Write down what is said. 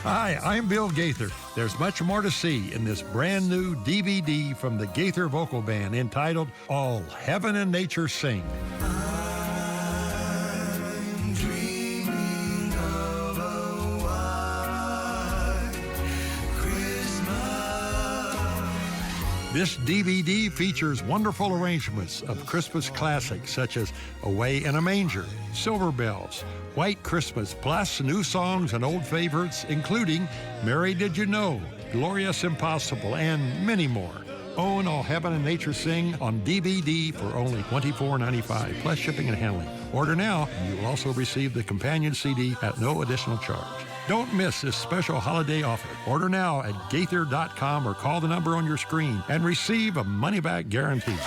Hi, I'm Bill Gaither. There's much more to see in this brand new DVD from the Gaither Vocal Band entitled All Heaven and Nature Sing. I'm dreaming of a white Christmas. This DVD features wonderful arrangements of Christmas classics such as Away in a Manger, Silver Bells, White Christmas, plus new songs and old favorites, including Mary Did You Know, Glorious Impossible, and many more. Own All Heaven and Nature Sing on DVD for only $24.95, plus shipping and handling. Order now, and you will also receive the companion CD at no additional charge. Don't miss this special holiday offer. Order now at Gaither.com or call the number on your screen and receive a money-back guarantee.